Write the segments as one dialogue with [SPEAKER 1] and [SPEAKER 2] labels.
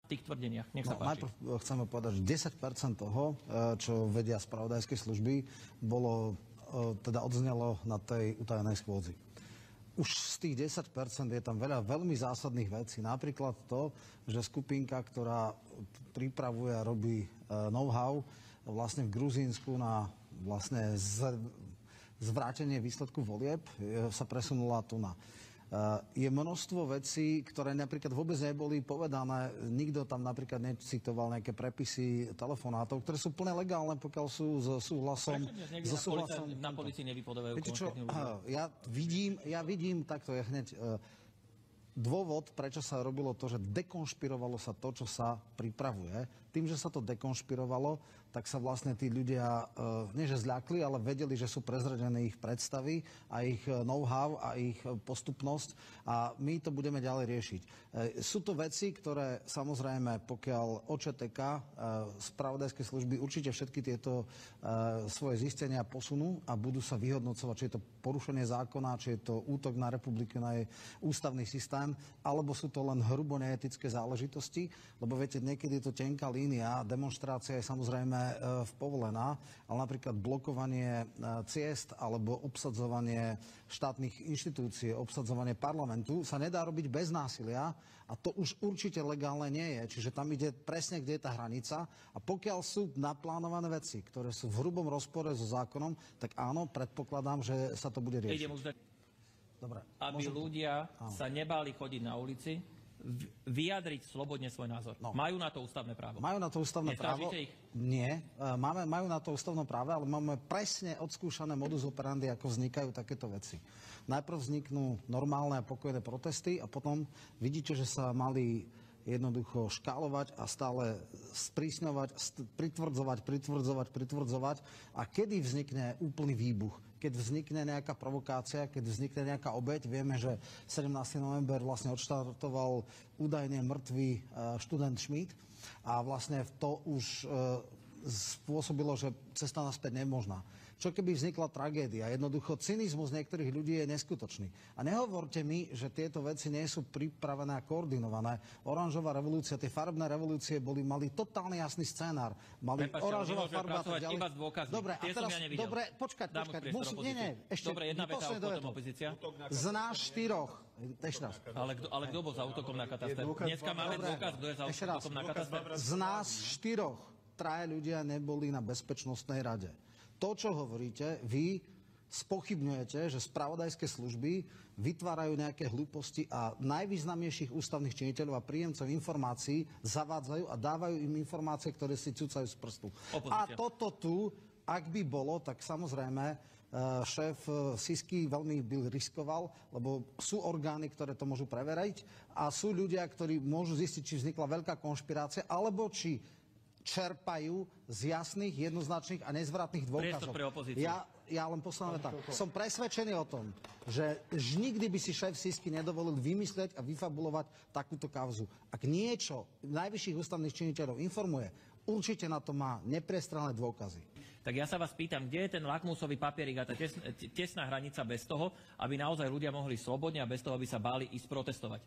[SPEAKER 1] tých tvrdeniach. Nech sa páči.
[SPEAKER 2] Najprv chceme povedať, že 10% toho, čo vedia spravodajské služby, bolo, teda odznelo na tej utajenej schôdzi. Už z tých 10% je tam veľa veľmi zásadných vecí. Napríklad to, že skupinka, ktorá pripravuje a robí know-how vlastne v Gruzínsku na vlastne zvrátenie výsledku volieb, sa presunula tu na. Je množstvo vecí, ktoré napríklad vôbec neboli povedané. Nikto tam napríklad necitoval nejaké prepisy telefonátov, ktoré sú plne legálne, pokiaľ sú so súhlasom.
[SPEAKER 1] Na polícii nevypovedajú konkrétne
[SPEAKER 2] ľudia. Ja vidím, takto je hneď dôvod, prečo sa robilo to, že dekonšpirovalo sa to, čo sa pripravuje. Tým, že sa to dekonšpirovalo, tak sa vlastne tí ľudia, nie že zľakli, ale vedeli, že sú prezradené ich predstavy a ich know-how a ich postupnosť a my to budeme ďalej riešiť. Sú to veci, ktoré samozrejme, pokiaľ OČTK, spravodajské služby určite všetky tieto svoje zistenia posunú a budú sa vyhodnocovať, či je to porušenie zákona, či je to útok na republiku, na jej ústavný systém, alebo sú to len hrubo neetické záležitosti, lebo viete, niekedy je to tenká línia, demonštrácia je samozrejme povolená, ale napríklad blokovanie ciest alebo obsadzovanie štátnych inštitúcií, obsadzovanie parlamentu sa nedá robiť bez násilia a to už určite legálne nie je. Čiže tam ide presne, kde je tá hranica a pokiaľ sú naplánované veci, ktoré sú v hrubom rozpore so zákonom, tak áno, predpokladám, že sa to bude riešiť. Dobre,
[SPEAKER 1] aby ľudia sa nebáli chodiť na ulici, vyjadriť slobodne svoj názor. No. Majú na to ústavné právo.
[SPEAKER 2] Majú na to ústavné právo?
[SPEAKER 1] Ich?
[SPEAKER 2] Nie. Majú na to ústavné právo, ale máme presne odskúšané modus operandi, ako vznikajú takéto veci. Najprv vzniknú normálne a pokojné protesty a potom vidíte, že sa mali jednoducho škálovať a stále sprísňovať, pritvrdzovať. A kedy vznikne úplný výbuch? Keď vznikne nejaká provokácia, keď vznikne nejaká obeť. Vieme, že 17. november vlastne odštartoval údajne mŕtvý študent Schmidt a vlastne to už spôsobilo, že cesta naspäť nemožná. Čo keby vznikla tragédia? Jednoducho, cynizmus niektorých ľudí je neskutočný. A nehovorte mi, že tieto veci nie sú pripravené a koordinované. Oranžová revolúcia, tie farebné revolúcie mali totálne jasný scénár. Mali oranžová farba a tak ďalej.
[SPEAKER 1] Iba s dôkazmi.
[SPEAKER 2] Dobre, a teraz, dobre, počkať. Dobre,
[SPEAKER 1] jedna veta, potom opozícia.
[SPEAKER 2] Z nás štyroch. Ešte raz.
[SPEAKER 1] Ale kto bol za útokom na kataster? Dneska máme dôkaz, kto je za útokom na kataster.
[SPEAKER 2] Z nás štyroch traja ľudia neboli na Bezpečnostnej rade. To, čo hovoríte, vy spochybňujete, že spravodajské služby vytvárajú nejaké hlúposti a najvýznamnejších ústavných činiteľov a príjemcov informácií zavádzajú a dávajú im informácie, ktoré si cucajú z prstu.
[SPEAKER 1] Opozícia.
[SPEAKER 2] A toto tu, ak by bolo, tak samozrejme šéf Sisky veľmi by riskoval, lebo sú orgány, ktoré to môžu preveriť a sú ľudia, ktorí môžu zistiť, či vznikla veľká konšpirácia, alebo či čerpajú z jasných, jednoznačných a nezvratných dôkazov. Ja len posledná veta. Som presvedčený o tom, že nikdy by si šéf Sisky nedovolil vymyslieť a vyfabulovať takúto kauzu. Ak niečo najvyšších ústavných činiteľov informuje, určite na to má nepriestrelné dôkazy.
[SPEAKER 1] Tak ja sa vás pýtam, kde je ten lakmusový papierik a tá tesná hranica bez toho, aby naozaj ľudia mohli slobodne a bez toho, aby sa báli ísť protestovať?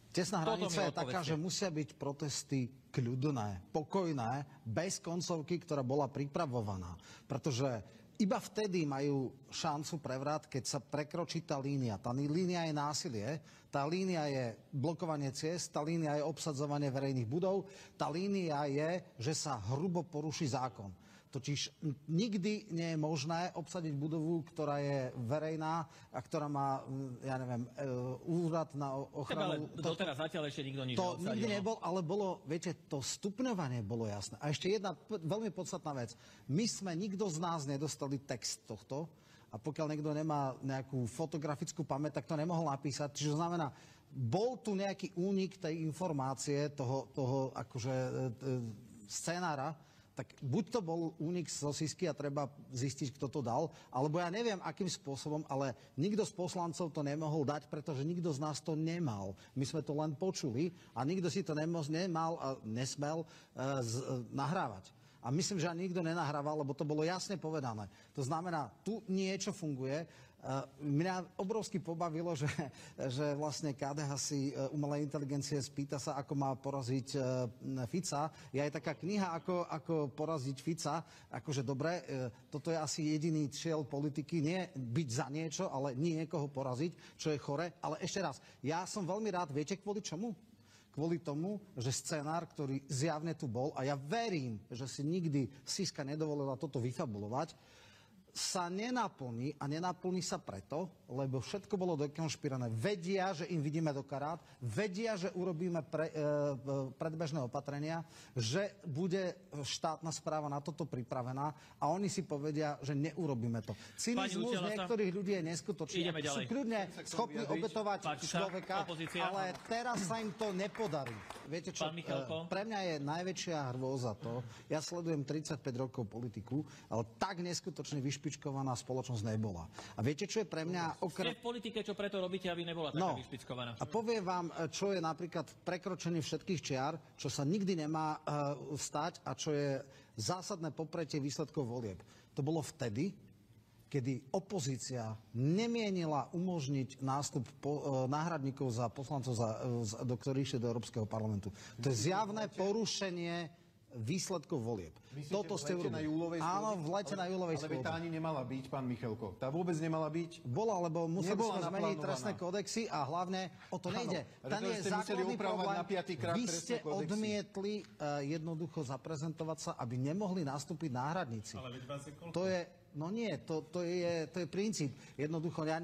[SPEAKER 2] Tesná hranica je taká, že musia byť protesty kľudné, pokojné, bez koncovky, ktorá bola pripravovaná. Pretože iba vtedy majú šancu prevrat, keď sa prekročí tá línia. Tá línia je násilie, tá línia je blokovanie ciest, tá línia je obsadzovanie verejných budov, tá línia je, že sa hrubo poruší zákon. Totiž nikdy nie je možné obsadiť budovu, ktorá je verejná a ktorá má, ja neviem, úrad na ochranu...
[SPEAKER 1] Doteraz zatiaľ ešte nikto nič
[SPEAKER 2] neobsadil. To nikdy nebol, ale bolo, viete, to stupňovanie bolo jasné. A ešte jedna veľmi podstatná vec. My sme, nikto z nás nedostali text tohto a pokiaľ niekto nemá nejakú fotografickú pamäť, tak to nemohol napísať. Čiže to znamená, bol tu nejaký únik tej informácie, toho akože scenára, tak buď to bol únik zo Sisky a treba zistiť, kto to dal, alebo ja neviem, akým spôsobom, ale nikto z poslancov to nemohol dať, pretože nikto z nás to nemal. My sme to len počuli a nikto si to nemal a nesmel nahrávať. A myslím, že ani nikto nenahrával, lebo to bolo jasne povedané. To znamená, tu niečo funguje. Mňa obrovsky pobavilo, že vlastne KDH si umelej inteligencie spýta sa, ako má poraziť Fica. Je aj taká kniha, ako poraziť Fica. Akože dobre, toto je asi jediný cieľ politiky, nie byť za niečo, ale niekoho poraziť, čo je chore. Ale ešte raz, ja som veľmi rád, viete kvôli čomu? Kvôli tomu, že scenár, ktorý zjavne tu bol, a ja verím, že si nikdy Siska nedovolila toto vyfabulovať, sa nenaplní a nenaplní sa preto, lebo všetko bolo dekonšpirované. Vedia, že im vidíme do karát, vedia, že urobíme predbežné opatrenia, že bude štátna správa na toto pripravená a oni si povedia, že neurobíme to. Cynizmus niektorých ľudí je neskutočný. Sú kľudne schopní obetovať človeka, ale teraz sa im to nepodarí. Viete čo, pre mňa je najväčšia hrôza to, ja sledujem 35 rokov politiku, ale tak neskutočne vyšpičkovaná spoločnosť nebola. A viete, čo je pre mňa
[SPEAKER 1] Ste v politike, čo preto robíte, aby nebola taká vyšpičkovaná?
[SPEAKER 2] A poviem vám, čo je napríklad prekročenie všetkých čiar, čo sa nikdy nemá stať a čo je zásadné popretie výsledkov volieb. To bolo vtedy, kedy opozícia nemienila umožniť nástup náhradníkov za poslancov, do ktorých išli do Európskeho parlamentu. To je zjavné porušenie výsledkov volieb.
[SPEAKER 3] Myslíte,
[SPEAKER 2] toto ste urobili. Áno, v lete na júlovej schôdzi.
[SPEAKER 3] Ale tá ani nemala byť, pán Michalko. Tá vôbec nemala byť.
[SPEAKER 2] Bola, lebo museli sme zmeniť trestné kódexy a hlavne o to nejde. Ten je základný problém. Vy ste odmietli jednoducho zaprezentovať sa, aby nemohli nastúpiť náhradníci.
[SPEAKER 4] Ale veď vás je koľko?
[SPEAKER 2] To je... No nie, to je princíp. Jednoducho, ja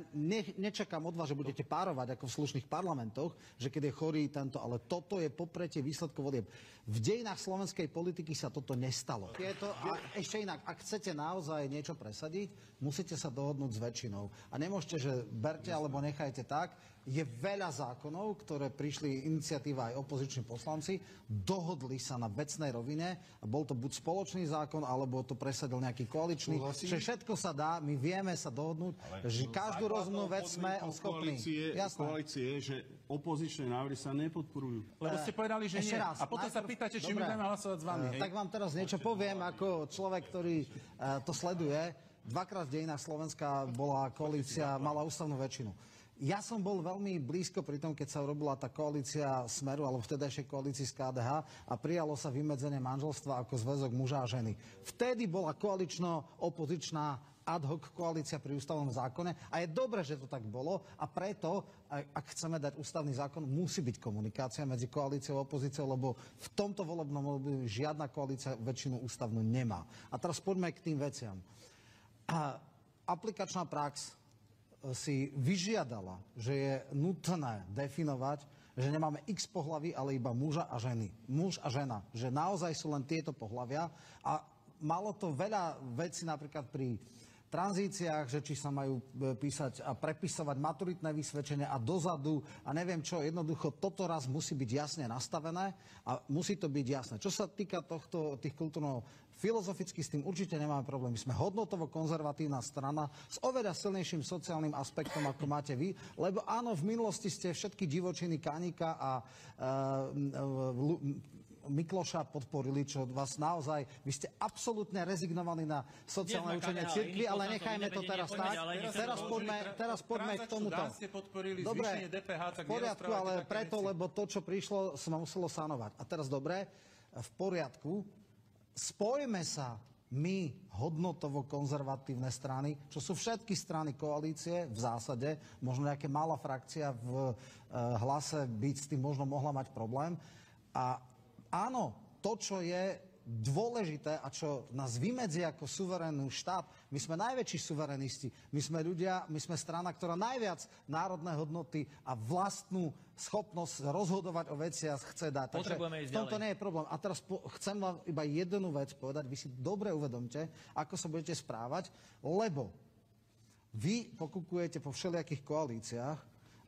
[SPEAKER 2] nečakám od vás, že budete párovať ako v slušných parlamentoch, že keď je chorý tento, ale toto je popretie výsledkov volieb. V dejinách slovenskej politiky sa toto nestalo. A ešte inak, ak chcete naozaj niečo presadiť, musíte sa dohodnúť s väčšinou. A nemôžete, že berte alebo nechajte tak. Je veľa zákonov, ktoré prišli iniciatíva aj opoziční poslanci, dohodli sa na vecnej rovine a bol to buď spoločný zákon, alebo to presadil nejaký koaličný. Že všetko sa dá, my vieme sa dohodnúť, že každú rozumnú vec sme schopní.
[SPEAKER 4] Koalície, že opozičné návrhy sa nepodporujú. Lebo ste povedali, že nie. A potom sa pýtate, či my budeme hlasovať s vami.
[SPEAKER 2] Tak vám teraz niečo poviem, ako človek, ktorý to sleduje. Dvakrát v dejinách Slovenska bola koalícia, mala ústavnú väčšinu. Ja som bol veľmi blízko pri tom, keď sa urobila tá koalícia Smeru, alebo vtedajšej koalícii z KDH a prijalo sa vymedzenie manželstva ako zväzok muža a ženy. Vtedy bola koalično-opozičná ad hoc koalícia pri ústavnom zákone a je dobré, že to tak bolo a preto, ak chceme dať ústavný zákon, musí byť komunikácia medzi koalíciou a opozíciou, lebo v tomto volebnom období žiadna koalícia väčšinu ústavnú nemá. A teraz poďme k tým veciam. Aplikačná prax si vyžiadala, že je nutné definovať, že nemáme x pohlaví, ale iba muža a ženy. Muž a žena. Že naozaj sú len tieto pohlavia. A malo to veľa vecí napríklad pri tranzíciách, že či sa majú písať a prepisovať maturitné vysvedčenia a dozadu a neviem čo, jednoducho toto raz musí byť jasne nastavené a musí to byť jasné. Čo sa týka tých kultúrno filozoficky s tým určite nemáme problém. My sme hodnotovo konzervatívna strana s oveľa silnejším sociálnym aspektom, ako máte vy, lebo áno, v minulosti ste všetky divočiny Kanika a Mikloša podporili, čo vás naozaj, vy ste absolútne rezignovali na sociálne učenie cirkvi, ale nechajme to teraz tak. Teraz poďme k tomuto. Dobre, v poriadku, ale preto, lebo to, čo prišlo, sa muselo sanovať. A teraz dobre, v poriadku, spojme sa my, hodnotovo konzervatívne strany, čo sú všetky strany koalície v zásade, možno nejaká malá frakcia v Hlase by s tým možno mohla mať problém. A áno, to, čo je dôležité a čo nás vymedzí ako suverénny štát, my sme najväčší suverenisti. My sme ľudia, my sme strana, ktorá najviac národné hodnoty a vlastnú schopnosť rozhodovať o veciach chce dať.
[SPEAKER 1] Potrebujeme ísť
[SPEAKER 2] v tomto
[SPEAKER 1] ďalej.
[SPEAKER 2] nie je problém. A teraz chcem vám iba jednu vec povedať. Vy si dobre uvedomte, ako sa budete správať, lebo vy pokukujete po všelijakých koalíciách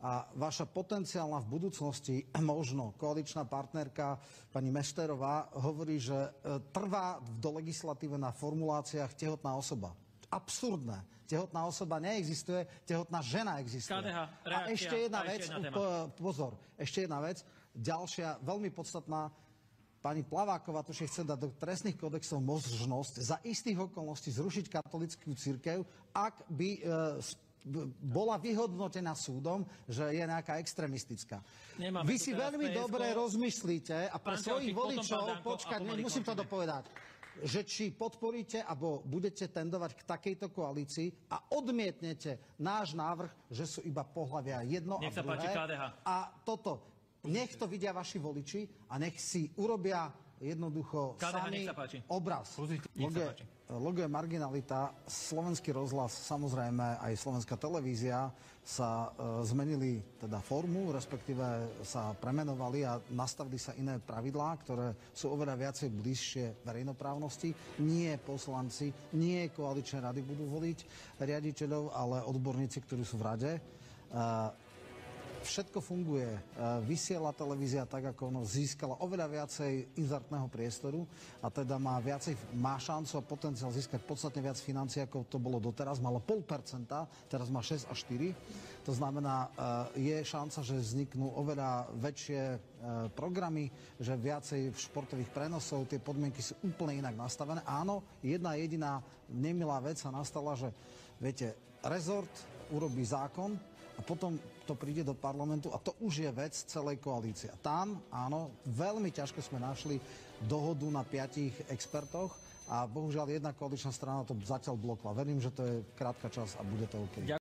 [SPEAKER 2] a vaša potenciálna v budúcnosti, možno koaličná partnerka pani Mešterová, hovorí, že trvá do legislatíve na formuláciách tehotná osoba. Absurdné. Tehotná osoba neexistuje, tehotná žena existuje.
[SPEAKER 1] KDH, reakcia,
[SPEAKER 2] a ešte jedna vec,
[SPEAKER 1] jedna
[SPEAKER 2] pozor, ešte jedna vec, ďalšia, veľmi podstatná. Pani Plaváková tušie chce dať do trestných kodexov možnosť za istých okolností zrušiť katolícku cirkev, ak by bola vyhodnotená súdom, že je nejaká extrémistická.
[SPEAKER 1] Nemáme
[SPEAKER 2] Vy
[SPEAKER 1] tu
[SPEAKER 2] si
[SPEAKER 1] teraz
[SPEAKER 2] veľmi
[SPEAKER 1] PSK.
[SPEAKER 2] dobre rozmyslíte a pre
[SPEAKER 1] Pán
[SPEAKER 2] svojich
[SPEAKER 1] Telčík, potom
[SPEAKER 2] voličov,
[SPEAKER 1] pán Danko,
[SPEAKER 2] počkať,
[SPEAKER 1] a pomaly
[SPEAKER 2] musím to
[SPEAKER 1] končíme.
[SPEAKER 2] dopovedať, že či podporíte alebo budete tendovať k takejto koalícii a odmietnete náš návrh, že sú iba pohlavia jedno
[SPEAKER 1] Nech
[SPEAKER 2] a
[SPEAKER 1] sa
[SPEAKER 2] druhé.
[SPEAKER 1] páči, KDH.
[SPEAKER 2] A toto, nech to vidia vaši voliči a nech si urobia jednoducho
[SPEAKER 1] KDH,
[SPEAKER 2] sami
[SPEAKER 1] nech sa páči.
[SPEAKER 2] obraz.
[SPEAKER 1] Nech sa páči.
[SPEAKER 2] Logo je marginalita. Slovenský rozhlas, samozrejme aj slovenská televízia sa zmenili teda formu, respektíve sa premenovali a nastavili sa iné pravidlá, ktoré sú oveľa viacej bližšie verejnoprávnosti. Nie poslanci, nie koaličné rady budú voliť riaditeľov, ale odborníci, ktorí sú v rade. Všetko funguje. Vysiela televízia tak, ako ono získala oveľa viacej inzertného priestoru a teda má šancu a potenciál získať podstatne viac financií, ako to bolo doteraz. Malo 0,5%, teraz má 6 až 4. To znamená, je šanca, že vzniknú oveľa väčšie programy, že viacej športových prenosov, tie podmienky sú úplne inak nastavené. Áno, jedna jediná nemilá vec sa nastala, že viete, rezort urobí zákon, a potom to príde do parlamentu a to už je vec celej koalície. A tam, áno, veľmi ťažko sme našli dohodu na 5 expertoch a bohužiaľ jedna koaličná strana to zatiaľ blokla. Verím, že to je krátka čas a bude to OK.